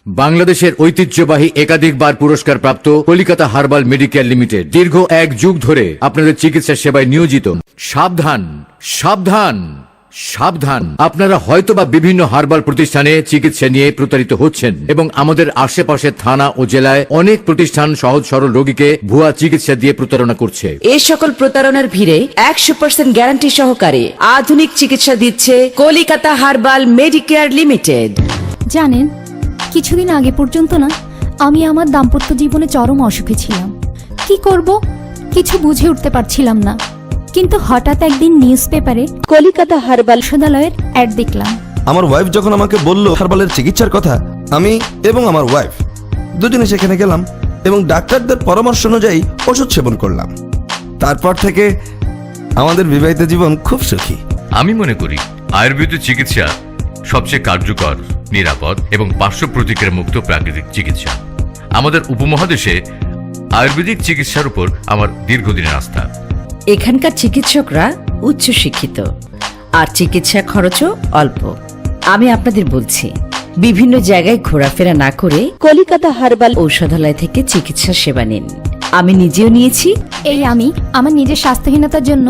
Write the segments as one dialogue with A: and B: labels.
A: বাংলাদেশের ঐতিহ্যবাহী একাধিকবার পুরস্কার প্রাপ্ত কলিকাতা হার্বাল মেডিকেয়ার লিমিটেড দীর্ঘ 1 যুগ ধরে আপনাদের চিকিৎসা সেবায় নিয়োজিত। সাবধান সাবধান সাবধান, আপনারা হয়তোবা বিভিন্ন হার্বাল প্রতিষ্ঠানে চিকিৎসা নিয়ে প্রতারিত হচ্ছেন এবং আমাদের আশেপাশের থানা ও জেলায় অনেক প্রতিষ্ঠান সহজ সরল রোগীকে ভুয়া চিকিৎসা দিয়ে প্রতারণা করছে।
B: এই সকল প্রতারণার ভিড়ে 100% গ্যারান্টি সহকারে আধুনিক চিকিৎসা দিচ্ছে কলিকাতা হার্বাল মেডিকেয়ার লিমিটেড।
C: জানেন, কিছুদিন আগে পর্যন্ত না আমি আমার দাম্পত্য জীবনে চরম অসুখে ছিলাম। কি করব কিছু বুঝে উঠতে পারছিলাম না, কিন্তু হঠাৎ একদিন নিউজ পেপারে
B: কলিকাতা হার্বাল
C: ঔষধালয়ের অ্যাড দেখলাম।
D: আমার ওয়াইফ যখন আমাকে বলল হার্বালের চিকিৎসার কথা, আমি এবং আমার ওয়াইফ দুজনে সেখানে গেলাম এবং ডাক্তারদের পরামর্শ অনুযায়ী ওষুধ সেবন করলাম। তারপর থেকে আমাদের বিবাহিত জীবন খুব সুখী।
E: আমি মনে করি আয়ুর্বেদিক চিকিৎসা সবচেয়ে কার্যকর, নিরাপদ এবং পার্শ্ব প্রতিক্রিয়া মুক্ত প্রাকৃতিক চিকিৎসা। আমাদের উপমহাদেশে আয়ুর্বেদিক চিকিৎসার উপর আমার দীর্ঘদিনের আস্থা।
B: এখানকার চিকিৎসকরা উচ্চ শিক্ষিত আর চিকিৎসা খরচও অল্প। আমি আপনাদের বলছি, বিভিন্ন জায়গায় ঘোরাফেরা না করে কলিকাতা হার্বাল ঔষধালয় থেকে চিকিৎসা সেবা নিন। আমি নিজেও নিয়েছি।
C: এই আমি আমার নিজের স্বাস্থ্যহীনতার জন্য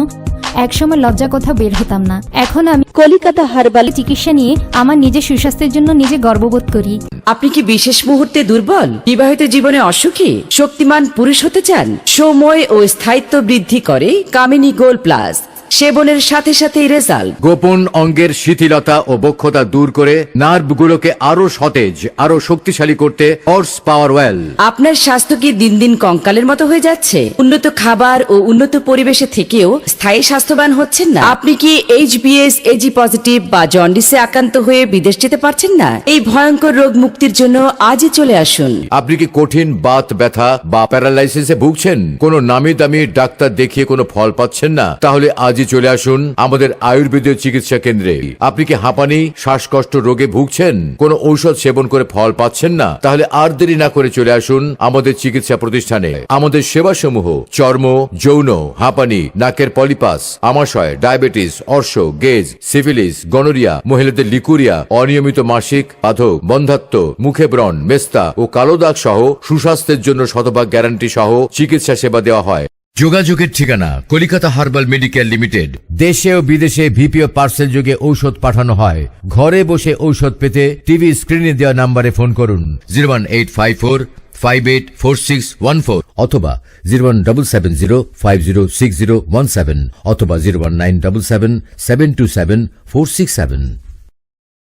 C: একসময় লজ্জা কোথাও বের হতাম না। এখন আমি
B: কলিকাতা হার্বাল
C: চিকিৎসা নিয়ে আমার নিজের সুস্বাস্থ্যের জন্য নিজে গর্ববোধ করি।
B: আপনি কি বিশেষ মুহূর্তে দুর্বল, বিবাহিত জীবনে অসুখী, শক্তিমান পুরুষ হতে চান? সময় ও স্থায়িত্ব বৃদ্ধি করে কামিনী গোল্ড প্লাস। সেবনের সাথে সাথেই রেজাল্ট।
A: গোপন অঙ্গের শিথিলতা ও বক্ষতা দূর করে নার্ভগুলোকে আরো সতেজ, আরো শক্তিশালী করতে হর্স পাওয়ার ওয়েল।
B: আপনার স্বাস্থ্য কি দিন দিন কঙ্কালের মতো হয়ে যাচ্ছে? উন্নত খাবার ও উন্নত পরিবেশে থেকেও স্থায়ী স্বাস্থ্যবান হচ্ছেন না? আপনি কি HbS AG পজিটিভ বা জন্ডিসে আক্রান্ত হয়ে বিদেশ যেতে পারছেন না? এই ভয়ঙ্কর রোগ মুক্তির জন্য আজই চলে আসুন।
A: আপনি কি কঠিন বাত ব্যথা বা প্যারালাইসিসে ভুগছেন? কোনো নামি দামি ডাক্তার দেখিয়ে কোনো ফল পাচ্ছেন না? তাহলে আজই চলে আসুন আমাদের আয়ুর্বেদীয় চিকিৎসা কেন্দ্রে। আপনি কি হাঁপানি, শ্বাসকষ্ট রোগে ভুগছেন? কোনো ঔষধ সেবন করে ফল পাচ্ছেন না? তাহলে আর দেরি না করে চলে আসুন আমাদের চিকিৎসা প্রতিষ্ঠানে। আমাদের সেবাসমূহ চর্ম, যৌন, হাঁপানি, নাকের পলিপাস, আমাশয়, ডায়াবেটিস, অর্শ, গেজ, সিফিলিস, গনোরিয়া, মহিলাদের লিকুরিয়া, অনিয়মিত মাসিক, বাধক, বন্ধ্যাত্ব, মুখে ব্রণ, মেস্তা ও কালো দাগ সহ সুস্বাস্থ্যের জন্য শতভাগ গ্যারান্টি সহ চিকিৎসা সেবা দেওয়া হয়। যোগাযোগের ঠিকানা কলিকাতা হার্বাল মেডিকেয়ার লিমিটেড। দেশে ও বিদেশে ভিপিও পার্সেল যোগে ঔষধ পাঠানো হয়। ঘরে বসে ঔষধ পেতে টিভি স্ক্রিনে দেওয়া নাম্বারে ফোন করুন 01854584614 অথবা 01770506017 অথবা 01977727467।